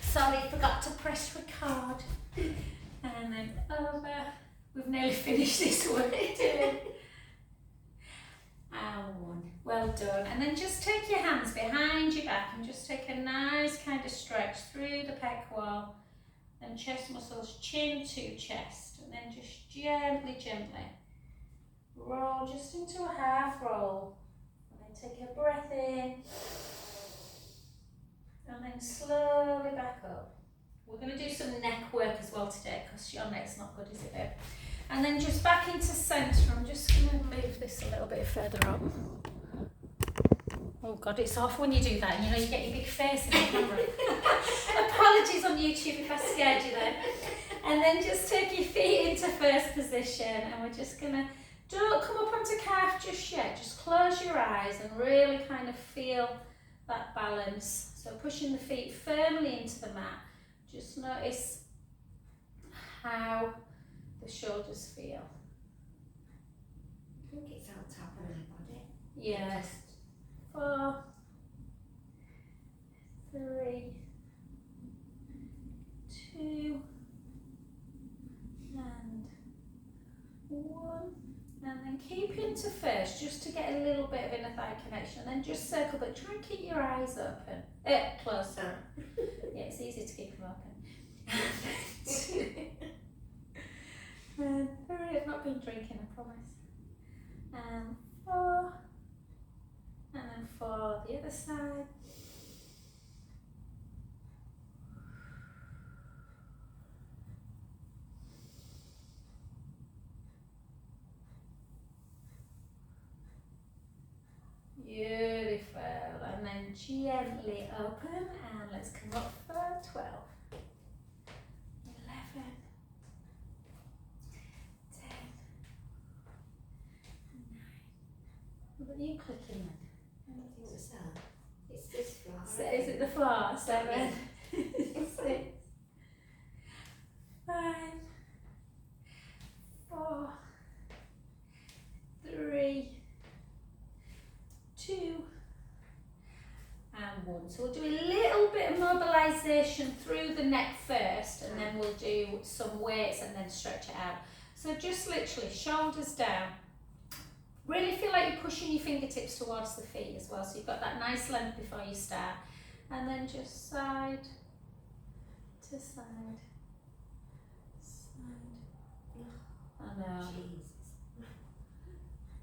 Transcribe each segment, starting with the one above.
Sorry, forgot to press record. And then over. We've nearly finished this one. And one. Well done. And then just take your hands behind your back and just take a nice kind of stretch through the pec wall and chest muscles, chin to chest. And then just gently roll just into a half roll. And then take a breath in. And then slowly back up. We're going to do some neck work as well today because your neck's not good, is it, babe? And then just back into centre. I'm just going to move this a little bit further up. Oh God, it's off when you do that. You know, you get your big face in the camera. Apologies on YouTube if I scared you then. And then just take your feet into first position and we're just going to, don't come up onto calf just yet. Just close your eyes and really kind of feel that balance. So pushing the feet firmly into the mat. Just notice how the shoulders feel. I think it's on top of my body. Yes. 4, 3, 2, and 1. And then keep into first, just to get a little bit of inner thigh connection. And then just circle, but try and keep your eyes open. Closed. Yeah, it's easy to keep them open. And 3, I've not been drinking, I promise. And 4. And then 4, the other side. Beautiful. And then gently open and let's come up for 12. 11. 10. 9. What are you clicking then? It's this floor. So is it the floor? 7. 6. 5. 4. 3. 2. And 1. So we'll do a little bit of mobilisation through the neck first and then we'll do some weights and then stretch it out. So just literally shoulders down. Really feel like you're pushing your fingertips towards the feet as well, so you've got that nice length before you start. And then just side to side. I know.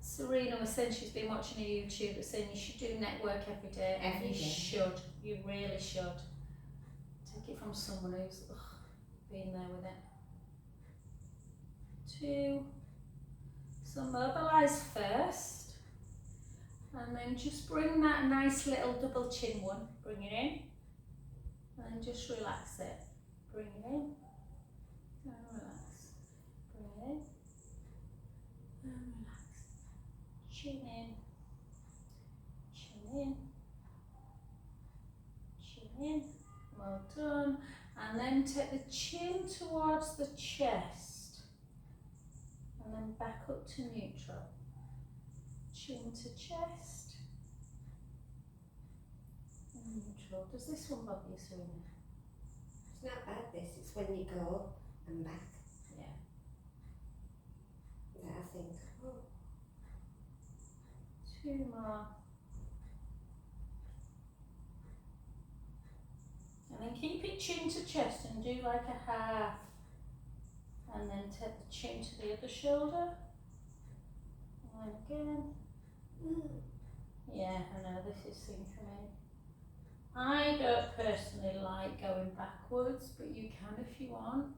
Serena was saying she's been watching a YouTube that's saying you should do neck work every day. Every you day. should. You really should. Take it from someone who's been there with it. 2. So mobilise first. And then just bring that nice little double chin one. Bring it in. And then just relax it. Bring it in. And relax. Bring it in. And relax. Chin in, chin in, chin in, well done. And then take the chin towards the chest and then back up to neutral. Chin to chest and neutral. Does this one bother you, Serena? It's not bad this, it's when you go and back. Yeah. That I think, 2 more. And then keep it chin to chest and do like a half. And then take the chin to the other shoulder. And again. Yeah, I know this is sinking in. I don't personally like going backwards, but you can if you want.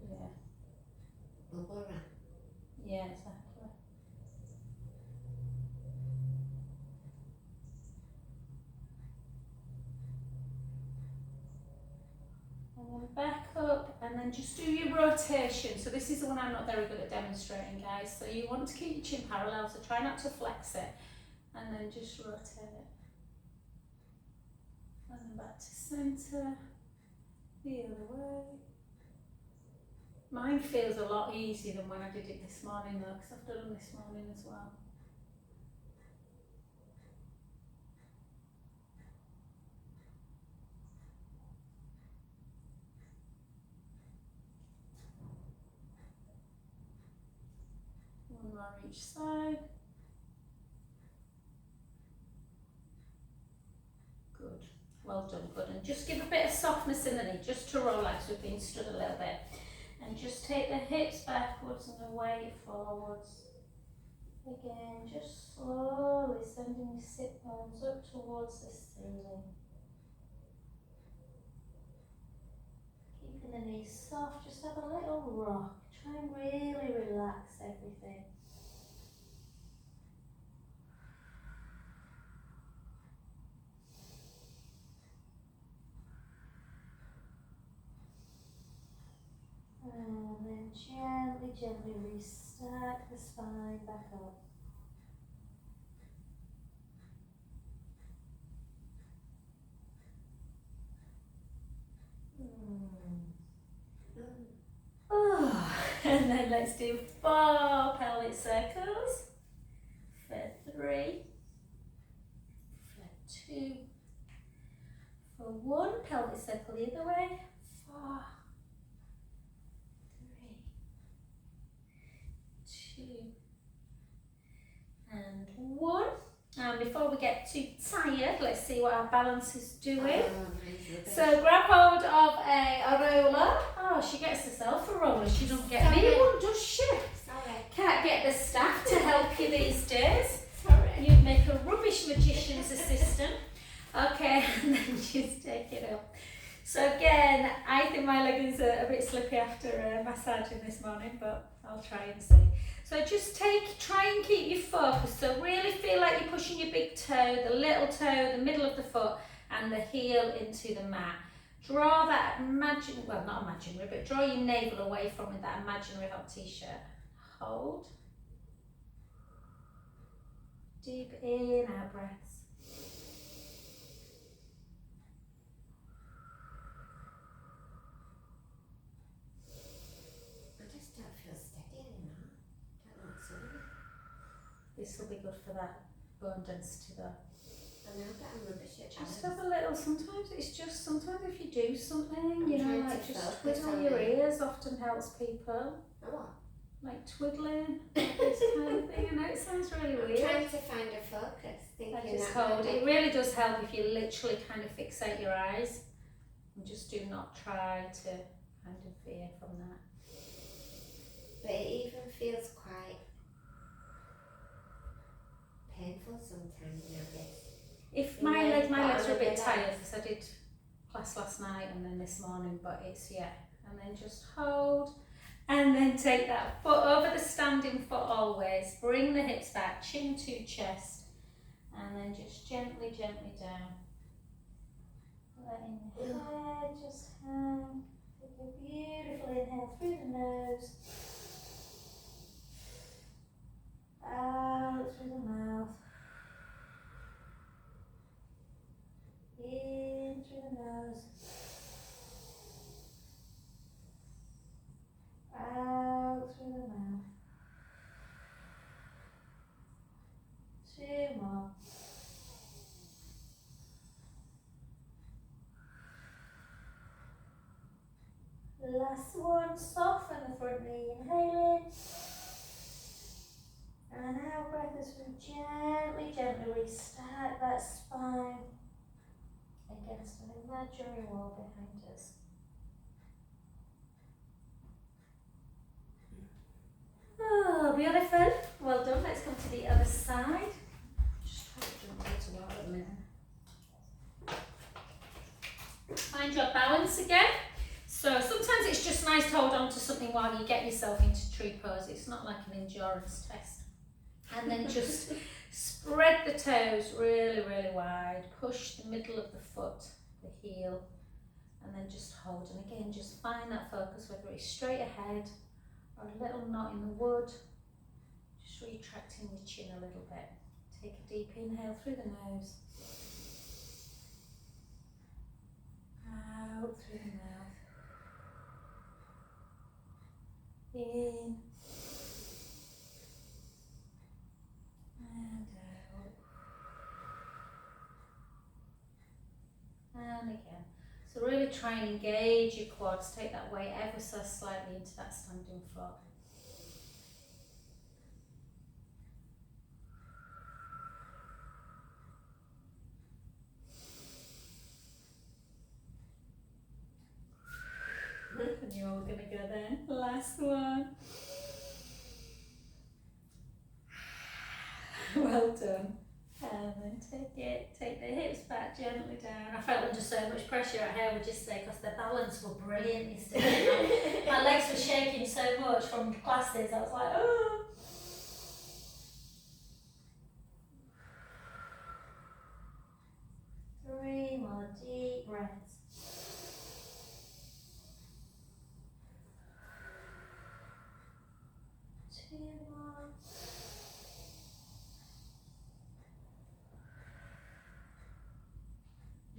Yeah. bubble wrap. Yeah, exactly. And then back up and then just do your rotation. So this is the one I'm not very good at demonstrating, guys. So you want to keep your chin parallel, so try not to flex it. And then just rotate it. And then back to centre. The other way. Mine feels a lot easier than when I did it this morning though, because I've done them this morning as well. on each side. Good. Well done, good. And just give a bit of softness in the knee, just to relax. We've been stood a little bit. And just take the hips backwards and away forwards. Again, just slowly sending your sit bones up towards the ceiling. Keeping the knees soft, just have a little rock. Try and really relax everything. And then gently, gently restack the spine back up. Oh, and then let's do 4 pelvic circles for 3, for 2, for 1 pelvic circle the other way, 4, 3, 2, and 1. And before we get too tired, let's see what our balance is doing. So grab hold of a roller. Oh, she gets herself a roller. She doesn't get me one, does she? Sorry. Can't get the staff to help you these days. Sorry. You'd make a rubbish magician's assistant. Okay, and then just take it up. So again, I think my leggings are a bit slippy after massaging this morning, but I'll try and see. So just try and keep your focus. So really feel like you're pushing your big toe, the little toe, the middle of the foot, and the heel into the mat. Draw that not imaginary, but draw your navel away from with that imaginary hot t-shirt. Hold. Deep in, out breaths. I just don't feel steady anymore. Don't know what's wrong. This will be good for that bone density though. I know that I'm rubbish at Just balance. have a little, sometimes if you do something, I'm you know, trying like to just focus twiddle on your it. ears often helps people. Oh, what? Like twiddling, like this kind of thing. I know it sounds really I'm weird. trying to find a focus, thinking I just that hold. It really does help if you literally kind of fixate your eyes and just do not try to kind of veer from that. But it even feels quite painful sometimes nowadays. If You my know, legs but are a bit relax. tired because I did class last night and then this morning, but it's and then just hold. And then take that foot over the standing foot always. Bring the hips back, chin to chest. And then just gently, gently down. Letting the head just hang. Take a beautiful inhale through the nose. Out through the mouth. In through the nose. Out through the mouth. 2 more. Last one, soften the front knee, inhale in. And out breath as we gently, gently restack that spine against an imaginary wall behind us. Oh, beautiful. Well done. Let's come to the other side. Just try to jump out to water a minute. Find your balance again. So sometimes it's just nice to hold on to something while you get yourself into tree pose. It's not like an endurance test. And then just spread the toes really, really wide. Push the middle of the foot, the heel, and then just hold. And again, just find that focus, whether it's straight ahead or a little knot in the wood. Just retracting your chin a little bit. Take a deep inhale through the nose. Out through the mouth. In. And out. And again. So really try and engage your quads. Take that weight ever so slightly into that standing foot. we're going to go then. Last one. Well done. And then take the hips back gently down. I felt under so much pressure at here, would just say, because the balance were brilliant yesterday. My legs were shaking so much from classes, I was like, oh. Three more deep breaths. Two more.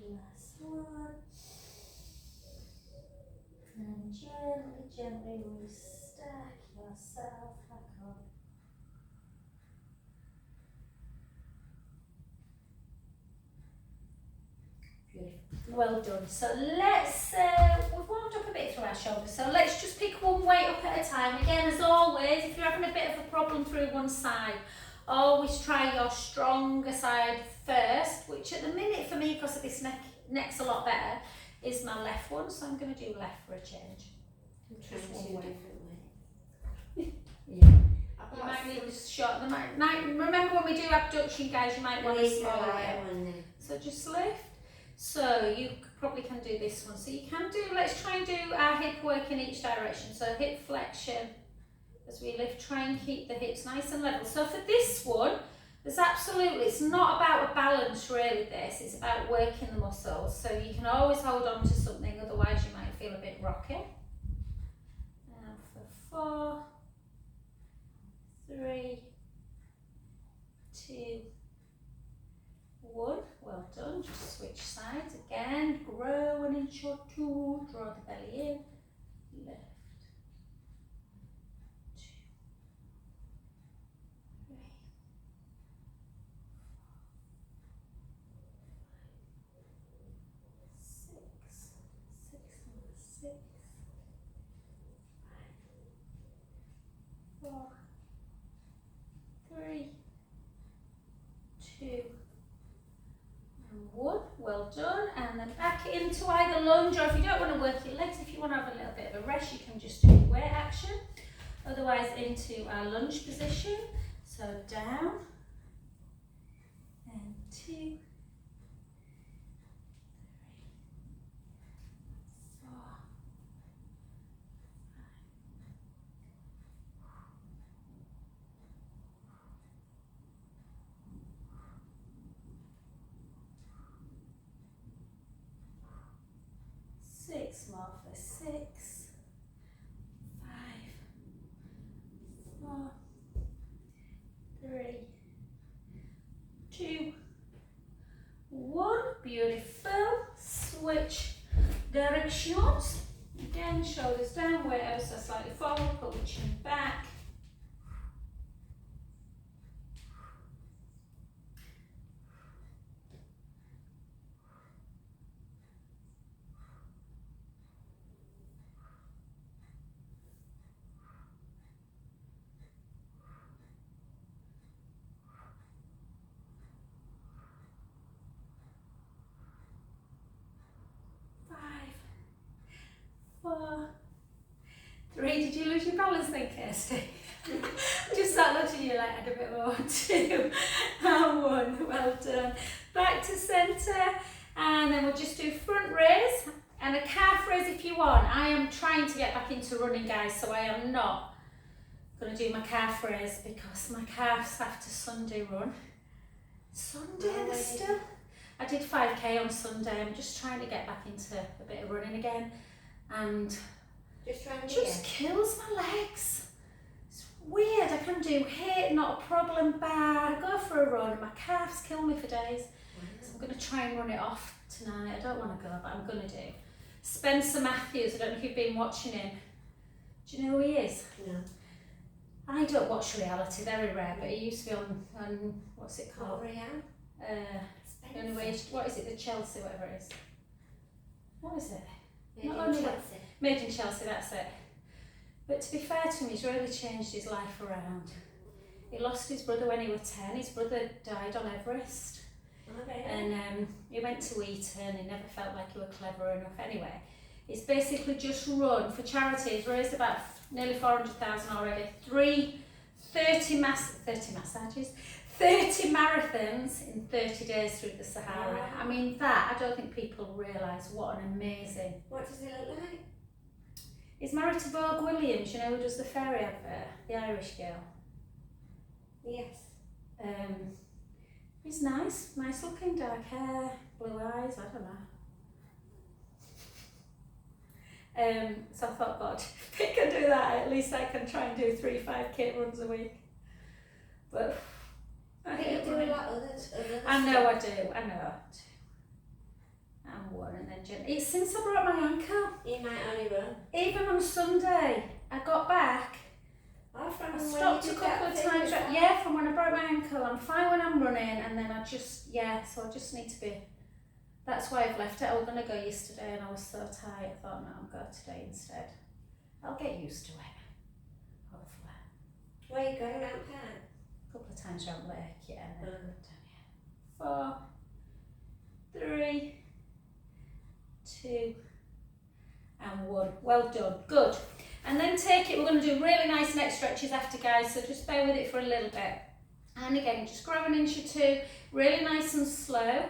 Last one. And gently restack yourself back up. Beautiful. Well done. So let's, we've warmed up a bit through our shoulders, so let's just pick one weight up at a time. Again, as always, if you're having a bit of a problem through one side, always try your stronger side first, which at the minute for me, because of this neck's a lot better, is my left one, so I'm going to do left for a change. Trying two different ways. Yeah. You might need a short. Remember when we do abduction, guys, you might want a smaller one. So just lift. So you probably can do this one. So you can do, let's try and do our hip work in each direction. So hip flexion as we lift, try and keep the hips nice and level. So for this one, there's absolutely, it's not about a balance really this, it's about working the muscles. So you can always hold on to something, otherwise you might feel a bit rocky. And for 4, 3, 2, 1. Well done. Just switch sides again. Grow 1 inch or 2. Draw the belly in. Lift. 2, 3, 6, 6, 5, 4, 3, 2, 1. Well done. And then back into either lunge, or if you don't want to work your legs, if you want to have a little bit of a rest, you can just do weight action. Otherwise into our lunge position. So down and 2, 3, 4, 6 more for 6, 5, 4, 3, 2, 1. Beautiful. Switch directions. Again, shoulders down, weight ever so slightly forward, pull the chin back. Did you lose your balance then, Kirsty? Just sat looking at you like I had a bit more. 2 and 1. Well done. Back to centre, and then we'll just do front raise and a calf raise if you want. I am trying to get back into running, guys, so I am not going to do my calf raise because my calves after Sunday run. Sunday, they're still. I did 5k on Sunday. I'm just trying to get back into a bit of running again, and just kills my legs. It's weird. I can do HIIT, not a problem. Bar, I go for a run, and my calves kill me for days. So I'm going to try and run it off tonight. I don't want to go, but I'm going to do. Spencer Matthews. I don't know if you've been watching him. Do you know who he is? No. I don't watch reality, very rare, but he used to be on what's it called? Anyway, what is it? The Chelsea, whatever it is. What is it? Made in Chelsea, that's it. But to be fair to him, he's really changed his life around. He lost his brother when he was 10. His brother died on Everest. Okay. And he went to Eton. He never felt like he was clever enough. Anyway, It's basically just run for charity. It's raised about nearly 400,000 already. 30 massages, 30 marathons in 30 days through the Sahara. Wow. I mean, that, I don't think people realise what an amazing. What does it look like? He's married to Vogue Williams, you know, who does the fairy advert, the Irish girl. Yes. He's nice looking, dark hair, blue eyes, I don't know. So I thought, God, if he can do that, at least I can try and do 3 5K runs a week. But I hate do running. a lot of others. I know I do. And one, and then it's since I broke my ankle. You might only run. Even on Sunday, I got back. Oh, from I when stopped you a did couple that of thing times. as well? Yeah, from when I broke my ankle. I'm fine when I'm running, and then I just, so I just need to be. That's why I've left it. I was going to go yesterday, and I was so tired. I thought, no, I'll go today instead. I'll get used to it. Hopefully. Where are you going around town? A couple of times around Lake, yeah. And then Mm. 4, 3, 2, and 1. Well done. Good. And then take it. We're going to do really nice neck stretches after, guys, so just bear with it for a little bit. And again, just grab an inch or two, really nice and slow.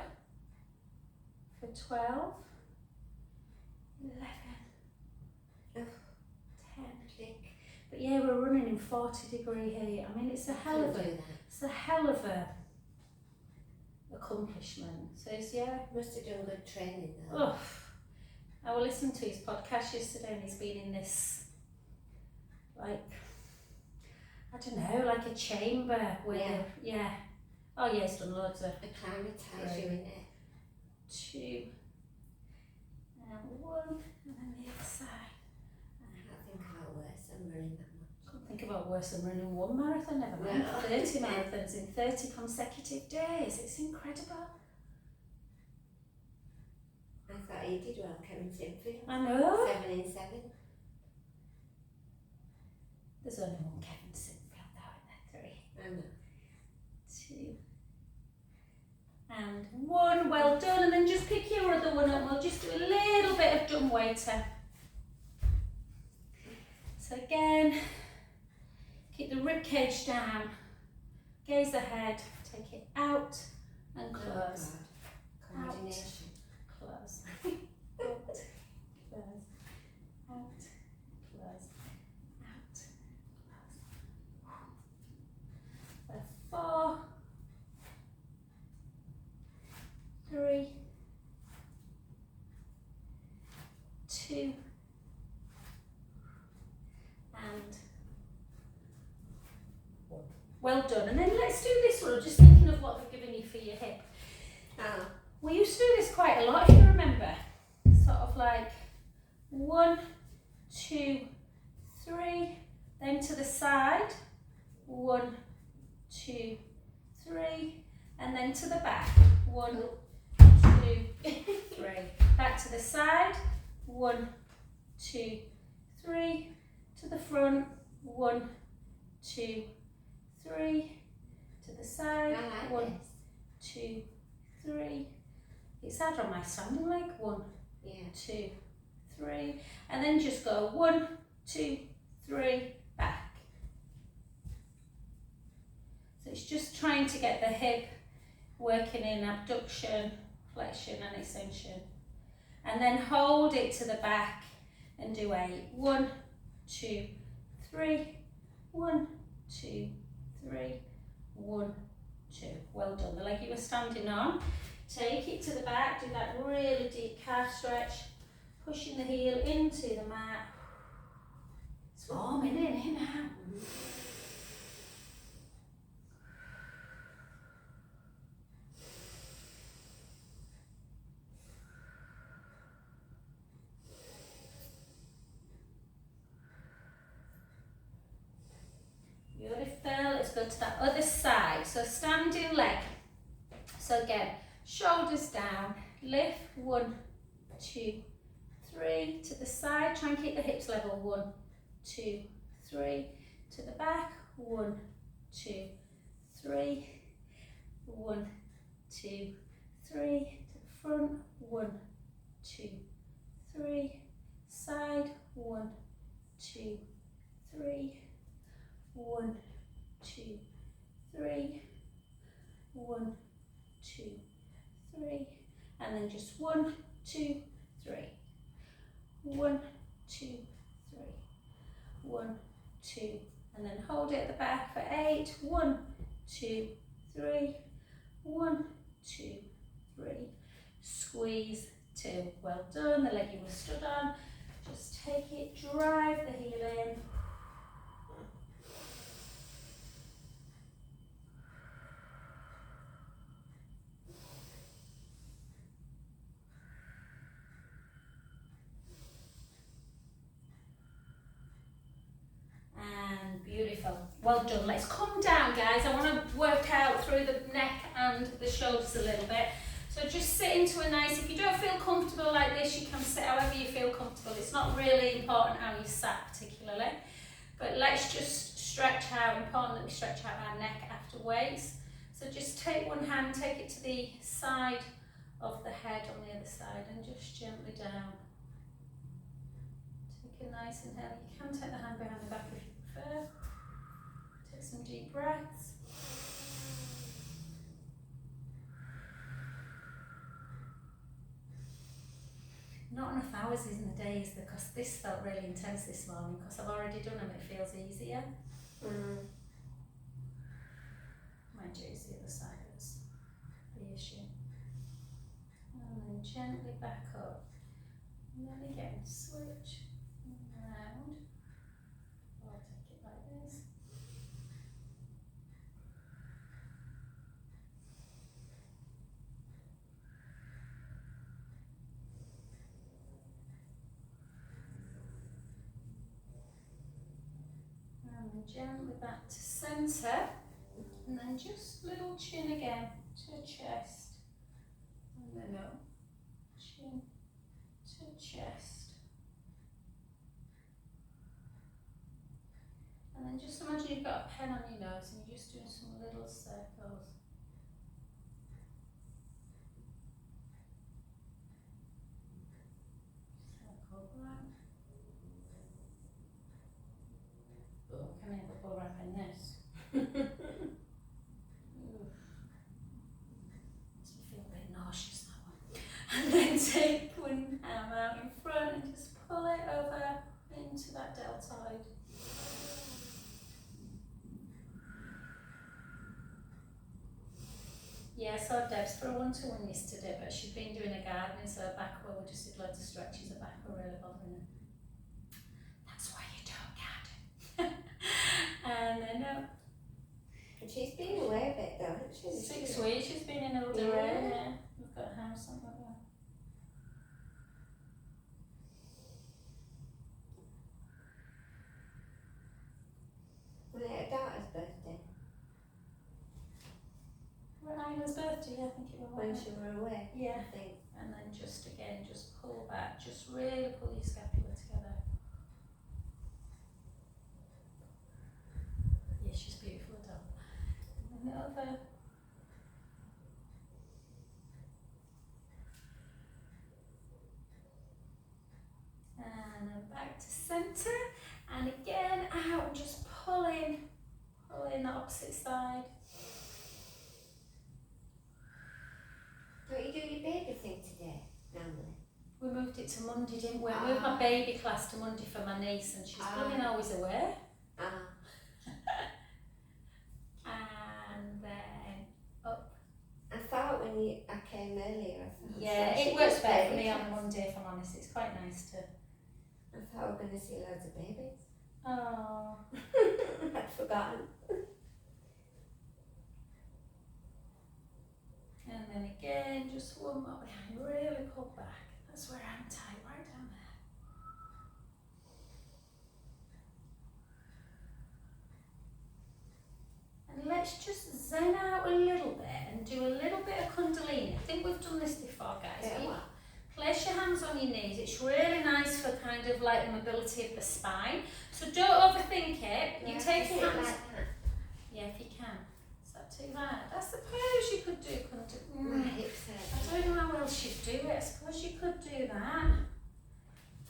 For 12, 11, Oh. 10. But yeah, we're running in 40-degree heat. I mean, it's a hell of a accomplishment. So it's, Must have done good training though. oh, I was listening to his podcast yesterday, and he's been in this, like, I don't know, like a chamber where, oh yeah, he's done loads of. Acclimatise you in it. 2, and 1, and then the other side. I can't think how worse I'm running that much. Can't think about worse than running 1 marathon, never mind. No. 30 marathons in 30 consecutive days. It's incredible. I thought he did well, Kevin Sinfield. I know. 7 in 7. There's only one Kevin Sinfield now, isn't there? 3, I know. 2, and 1. Well done. And then just pick your other one up. We'll just do a little bit of dumb waiter. So again, keep the rib cage down, gaze ahead, take it out and close. Oh, God. Coordination. Close. Out, close, out, close, out, close. 4, 3, 2, and 1. Well done. And then let's do this one. I'm just thinking of what they've given you for your hip. Oh. We used to do this quite a lot, if you remember. Sort of like 1, 2, 3, then to the side. 1, 2, 3, and then to the back. 1, 2, 3. Back to the side. 1, 2, 3. To the front. 1, 2, 3. To the side. I like 1, this. 2, 3. It's hard on my standing leg. 1, Yeah. 2, 3, and then just go 1, 2, 3, back. So it's just trying to get the hip working in abduction, flexion and extension. And then hold it to the back and do 8. 1, 2, 3, 1, 2, 3, 1, 2. Well done. The leg you were standing on. Take it to the back, do that really deep calf stretch, pushing the heel into the mat. It's warming in here now. Beautiful. Let's go to that other side. So standing leg. So again, shoulders down, lift, 1, 2, 3, to the side, try and keep the hips level, 1, 2, 3, to the back, 1, 2, 3, 1, 2, 3, to the front, 1, 2, 3, side. 1, 2, 3. 1, 2, 3. 1, 2, 3. And then just 1, 2, 3. 1, 2, 3. 1, 2. And then hold it at the back for 8. 1, 2, 3. 1, 2, 3. Squeeze 2. Well done. The leg you were stood on. Just take it, drive the heel in. And beautiful. Well done. Let's come down, guys. I want to work out through the neck and the shoulders a little bit. So just sit into a nice, if you don't feel comfortable like this, you can sit however you feel comfortable. It's not really important how you sat particularly. But let's just stretch out, important that we stretch out our neck after weights. So just take one hand, take it to the side of the head on the other side and just gently down. Take a nice inhale. You can take the hand behind the back if you prefer. Take some deep breaths. Not enough hours in the day, is there? Because this felt really intense this morning because I've already done them, it feels easier. Mind you, it's the other side that's the issue. And then gently back up. And then again, switch around. I'll take it like this. And then gently back to centre. And then just little chin again to chest. And then up. Chin to chest. And then just imagine you've got a pen on your nose and you're just doing some little circles. Circle black. Oh, can I have a bubble wrap in this? Makes me feel a bit nauseous, that one. And then take one arm out in front and just pull it over into that deltoid. Yeah, so Deb's for a one-to-one yesterday, but she'd been doing a gardening, so her back, well, we just did loads of stretches, her back were really bothering her. That's why you don't garden. And then up. And she's been away a bit though, hasn't she? 6 weeks she's been in Elder Road, yeah. We've got a house on that one. Was it her daughter's birthday? Ina's birthday, yeah, I think it was. When she were away? Yeah. I think. And then just again, just pull back, just really pull your scapula together. Yeah, she's beautiful, doll. And then the other. And then back to centre. And again, out and just pull in the opposite side. Don't you do your baby thing today, normally? We moved it to Monday, didn't we? I moved my baby class to Monday for my niece and she's blooming always away. And then up. I thought when I came earlier, I thought... Yeah, it works better for me on a Monday, if I'm honest. It's quite nice to... I thought we were going to see loads of babies. Oh. I'd forgotten. And then again, just one more behind, really pull back. That's where I'm tight, right down there. And let's just zen out a little bit and do a little bit of Kundalini. I think we've done this before, guys. Yeah, what? Place your hands on your knees. It's really nice for kind of like the mobility of the spine. So don't overthink it. You take your hands. Yeah, if you can. Is that too hard? I suppose you could do Kundalini. My hips hurt. I don't know how else you'd do it. I suppose you could do that.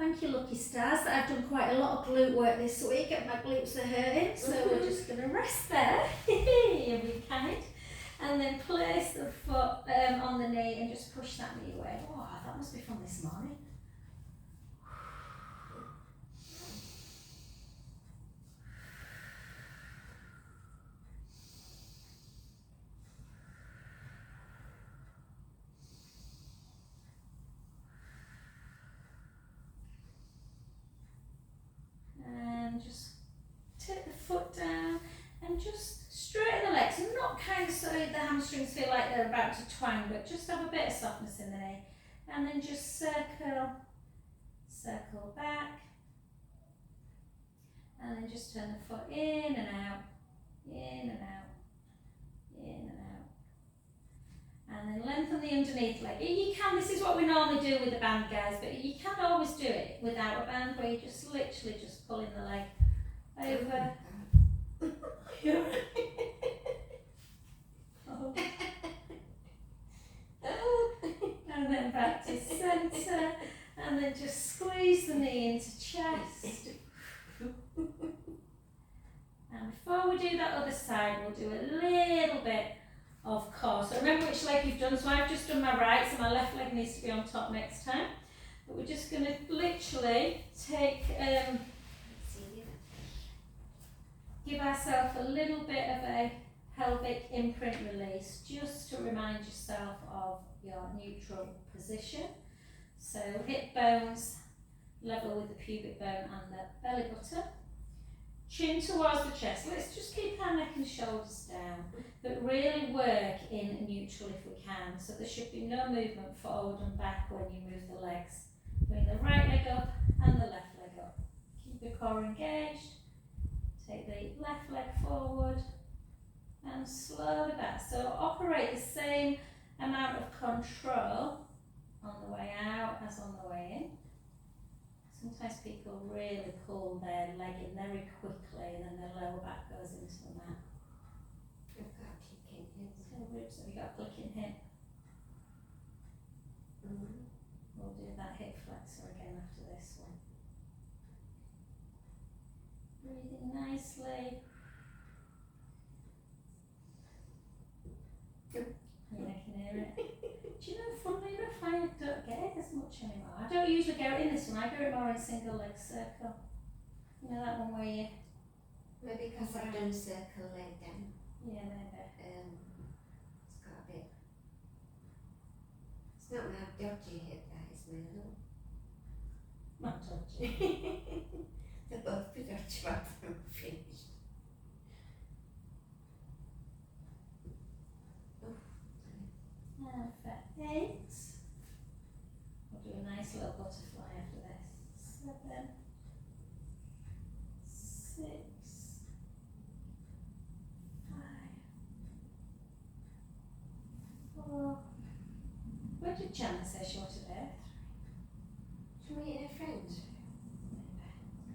Thank you, lucky stars, that I've done quite a lot of glute work this week and my glutes are hurting, so we're just going to rest there. You'll be kind. And then place the foot on the knee and just push that knee away. Oh, that must be from this morning. And just take the foot down and just straighten the legs, not kind of so the hamstrings feel like they're about to twang, but just have a bit of softness in the knee. And then just circle back, and then just turn the foot in and out, in and out, in and out. And then lengthen the underneath leg. You can, this is what we normally do with the band, guys, but you can always do it without a band, where you just literally just pulling the leg over. Oh. And then back to centre, and then just squeeze the knee into chest. And before we do that other side, we'll do a little bit of core. So remember which leg you've done. So I've just done my right, so my left leg needs to be on top next time. But we're just going to literally take, give ourselves a little bit of a pelvic imprint release, just to remind yourself of your neutral position. So hip bones level with the pubic bone and the belly button. Chin towards the chest. Let's just keep our neck and shoulders down, but really work in neutral if we can. So there should be no movement forward and back when you move the legs. Bring the right leg up and the left leg up. Keep the core engaged. Take the left leg forward and slowly back. So operate the same amount of control on the way out as on the way in. Sometimes people really pull their leg in very quickly and then their lower back goes into the mat. I've got a clicking hip. So ribs, have you got a clicking hip? We'll do that hip flexor again after this one. Breathing nicely. Yeah, I can hear it. Do you know, funnily enough, I don't get it as much anymore. I don't usually go in this one, I go it more in single leg circle. You know that one where you... Maybe because I've done circle leg down. Yeah, maybe. It's got a bit... It's not my dodgy hip, that is my little... Not dodgy. They're both be dodgy by the time I'm finished. And for 8. We'll do a nice little butterfly after this. 7, 6, 5, 4. Where did Janet say she wanted it? She's meeting her friends.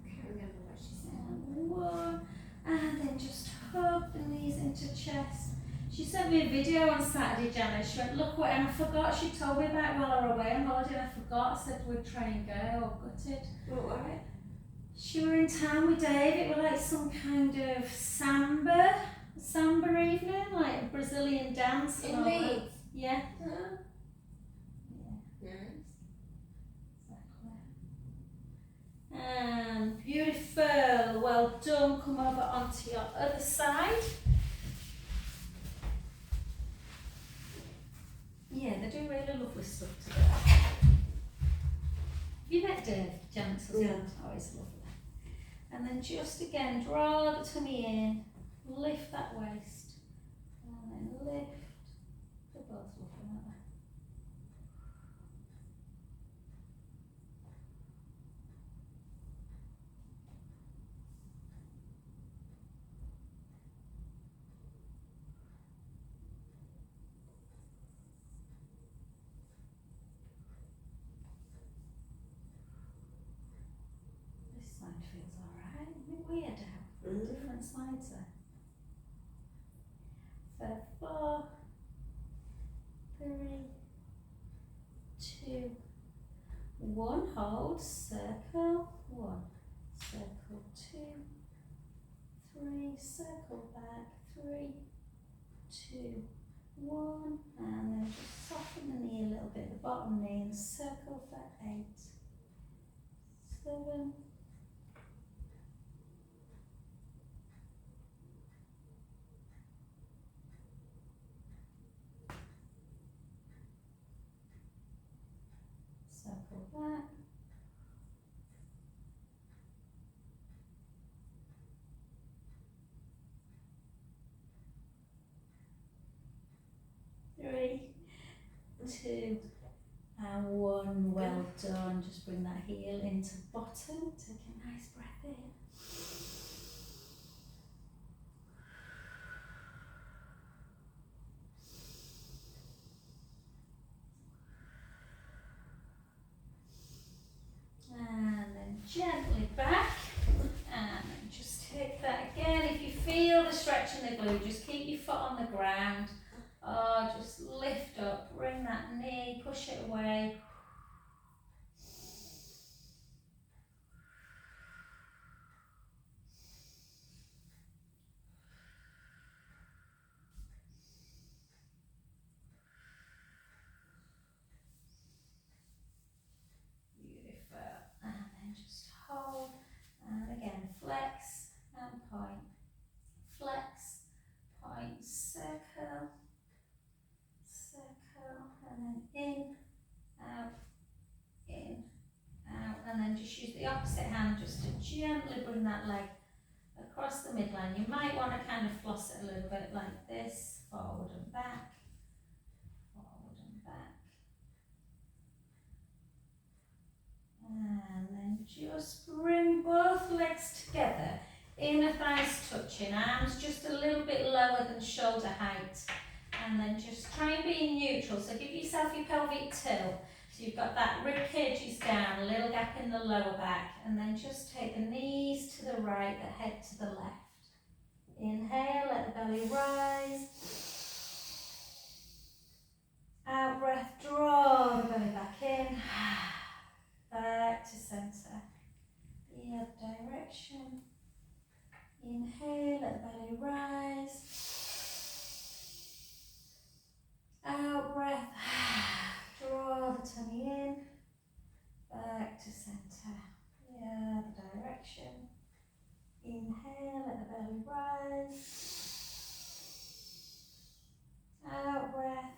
I can't remember what she said. And 1, and then just hug the knees into chest. She sent me a video on Saturday, Janet. She went, look what, and I forgot, she told me about it while I was away on holiday, and I forgot. I said we'd try and go, or gutted. What was it? She were in town with Dave. It was like some kind of samba evening, like a Brazilian dance. In Leeds? Yeah. Oh. Yeah, Nice. exactly. And beautiful, well done. Come over onto your other side. Yeah, they do really lovely stuff together. Have you met Dave, Janet's husband? Yeah. Oh, he's lovely. And then just again, draw the tummy in, lift that waist, and then lift. They're both lovely, aren't they? This side feels alright. A bit weird how different sides there. So 4, 3, 2, 1. hold, circle, 1, circle 2, 3, circle back, 3, 2, 1, and then just soften the knee a little bit, the bottom knee, and circle for 8, 7, 3, 2, and 1. Well done. Just bring that heel into bottom. Take a nice breath in. And then gently back. And then just take that again. If you feel the stretch in the glute, just keep your foot on the ground. Oh, just lift up, bring that knee, push it away. Beautiful. And then just hold. And again, flex and point. Flex, point, circle, circle, and then in, out, and then just use the opposite hand just to gently bring that leg across the midline. You might want to kind of floss it a little bit like this, forward and back, forward and back. And then just bring both legs together, inner thighs touching, arms just a little bit lower than shoulder height. And then just try and be neutral, so give yourself your pelvic tilt. So you've got that rib cage is down, a little gap in the lower back, and then just take the knees to the right, the head to the left. Inhale, let the belly rise. Out breath, draw the belly back in. Back to centre. The other direction. Inhale, let the belly rise. Out breath. Draw the tummy in. Back to centre. The other direction. Inhale, let the belly rise. Out breath.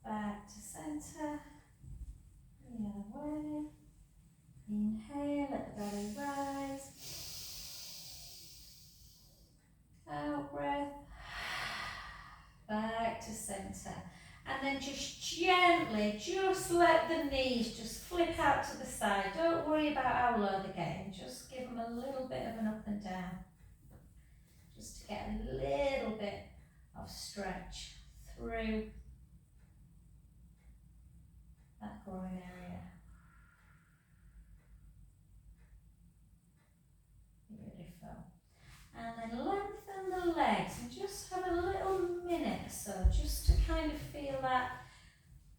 Back to centre. The other way. Inhale, let the belly rise. Out breath. Back to centre. And then just gently, just let the knees just flip out to the side. Don't worry about how low they're getting. Just give them a little bit of an up and down. Just to get a little bit of stretch through that groin area. Beautiful. And then lengthen the legs and just have a little minute or so just to kind of feel that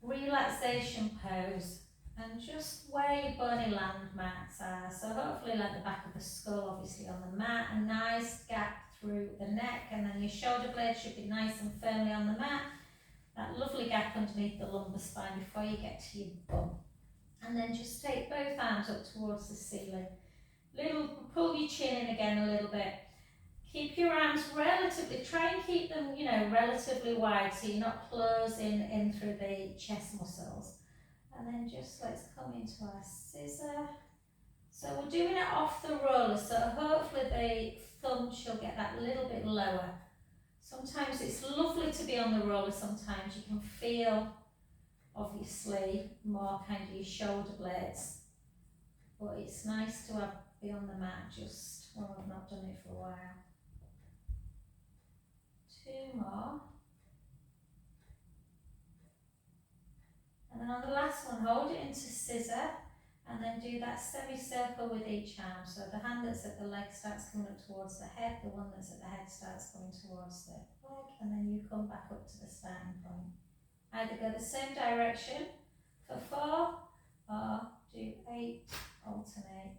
relaxation pose and just where your bony landmarks are. So hopefully like the back of the skull obviously on the mat, a nice gap through the neck, and then your shoulder blades should be nice and firmly on the mat. That lovely gap underneath the lumbar spine before you get to your bum. And then just take both arms up towards the ceiling. Pull your chin in again a little bit. Keep your arms relatively, try and keep them, relatively wide so you're not closing in through the chest muscles. And then just let's come into our scissor. So we're doing it off the roller, so hopefully the thumb shall get that little bit lower. Sometimes it's lovely to be on the roller, sometimes you can feel, obviously, more kind of your shoulder blades. But it's nice to be on the mat just when we've not done it for a while. 2 more. And then on the last one, hold it into scissor and then do that semicircle with each arm. So the hand that's at the leg starts coming up towards the head, the one that's at the head starts coming towards the leg, and then you come back up to the starting point. Either go the same direction for 4 or Do 8, alternate.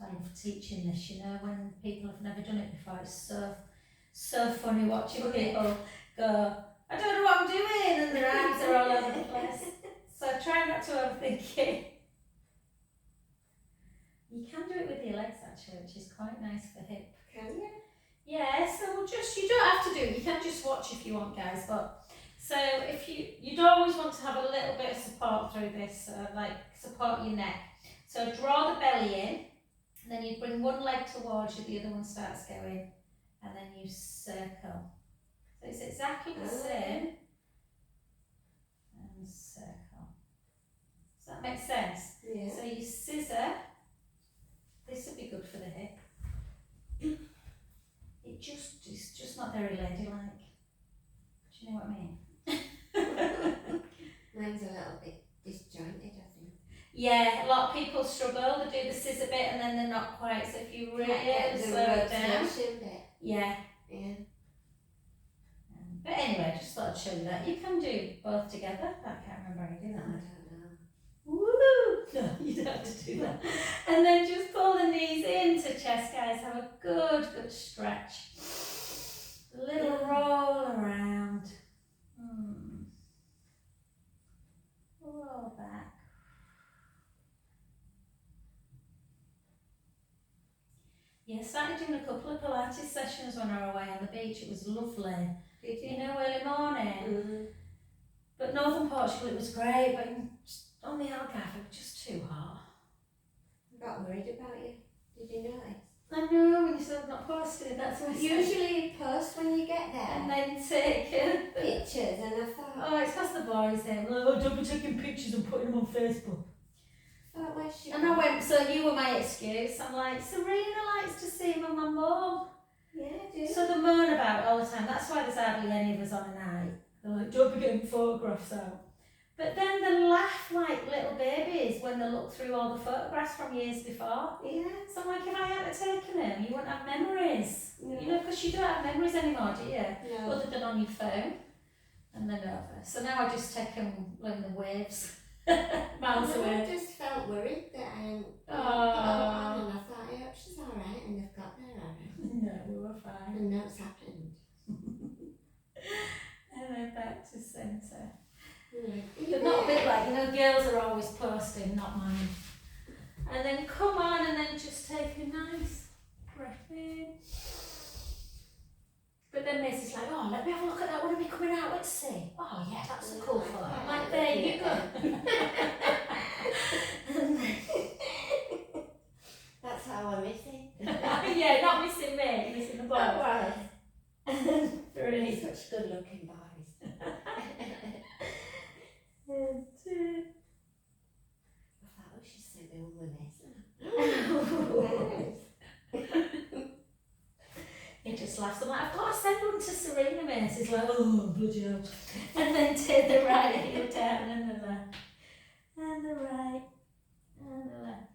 I love teaching this, you know, when people have never done it before. It's so funny watching people go, I don't know what I'm doing, and their arms are all over the place. So try not to overthink it. You can do it with your legs actually, which is quite nice for hip. Can you? Yeah, so you don't have to do it, you can just watch if you want, guys, but so if you'd always want to have a little bit of support through this, like support your neck. So draw the belly in, and then you bring one leg towards you, the other one starts going, and then you circle. So it's exactly the same, and circle. Does that make sense? Yeah. So you scissor, this would be good for the hip. It's just not very ladylike. Do you know what I mean? Mine's a little bit disjointed, I think. Yeah, a lot of people struggle. They do the scissor bit and then they're not quite. So if you really slow it down. Bit. Yeah. Yeah. But anyway, just thought I'd show you that. You can do both together. I can't remember how you do I that. don't know. Woo! No, you don't have to do that. And then just pull the knees into chest, guys. Have a good stretch. A little roll around. Roll back. Yeah, started doing a couple of Pilates sessions when I was away on the beach. It was lovely. Did you? You know, early morning. Mm-hmm. But northern Portugal, it was great, but on the Algarve, it was just too hot. I got worried about you. Did you notice? I know, when you said I've not posted, that's what I said. Usually you post when you get there. And then take Pictures, and I thought, oh, it's because the boys say, well, don't be taking pictures and putting them on Facebook. oh, where's she? And I went, so you were my excuse. I'm like, Serena likes to see my mum. Yeah, I do. So they moan about it all the time. That's why there's hardly any of us on a night. They're like, don't be getting photographs out. But then they laugh like little babies when they look through all the photographs from years before. Yeah. So I'm like, if I hadn't taken them, you wouldn't have memories. No. You know, because you don't have memories anymore, do you? No. Other than on your phone. And then over. So now I just take them when the waves miles No, away. I just felt worried that I hadn't put it Oh. on, and I thought, I hope she's alright, and they've got there alright. No, we were fine. And that's happened. And then back to centre. Right. But not a bit like, you know, girls are always posting, not mine. And then come on and then just take a nice breath in. But then Macy's like, oh, let me have a look at that one of me coming out, let's see. Oh yeah, that's a cool photo. I'm like, there you go. That's how we're missing. Yeah, not missing me, missing the boys. Right. Three. Such good looking boys. And two. I thought, oh, she's so good with this. He just laughs. I'm like, I've got to send one to Serena, mate. He's like, oh, bloody hell. And then take the right heel down and the left. And the right. And the left.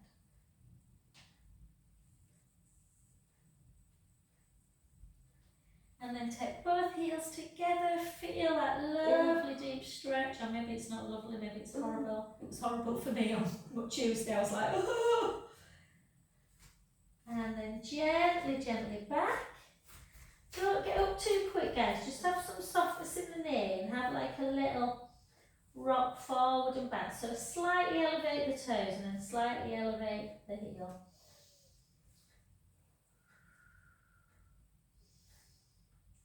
And then take both heels together. Feel that lovely deep stretch. Or maybe it's not lovely, maybe it's horrible. It was horrible for me on Tuesday. I was like, oh. And then gently back. Don't get up too quick, guys. Just have some softness in the knee and have like a little rock forward and back. So slightly elevate the toes and then slightly elevate the heel.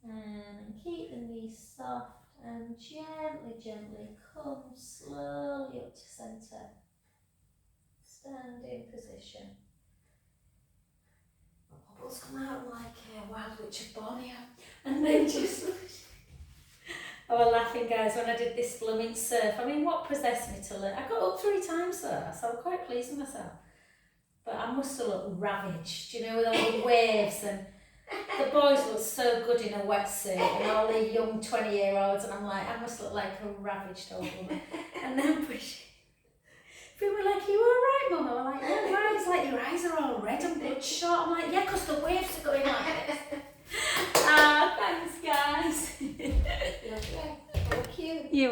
And keep the knees soft and gently come slowly up to centre. Standing position. Bubbles come out like a wild witch of Borneo. And then just... I was laughing, guys, when I did this blooming surf. I mean, what possessed me to learn? I got up 3 times though, so I was quite pleased with myself. But I must have looked ravaged, you know, with all the waves and The boys look so good in a wetsuit and all the young 20-year-olds, and I'm like, I must look like a ravaged old woman. And then push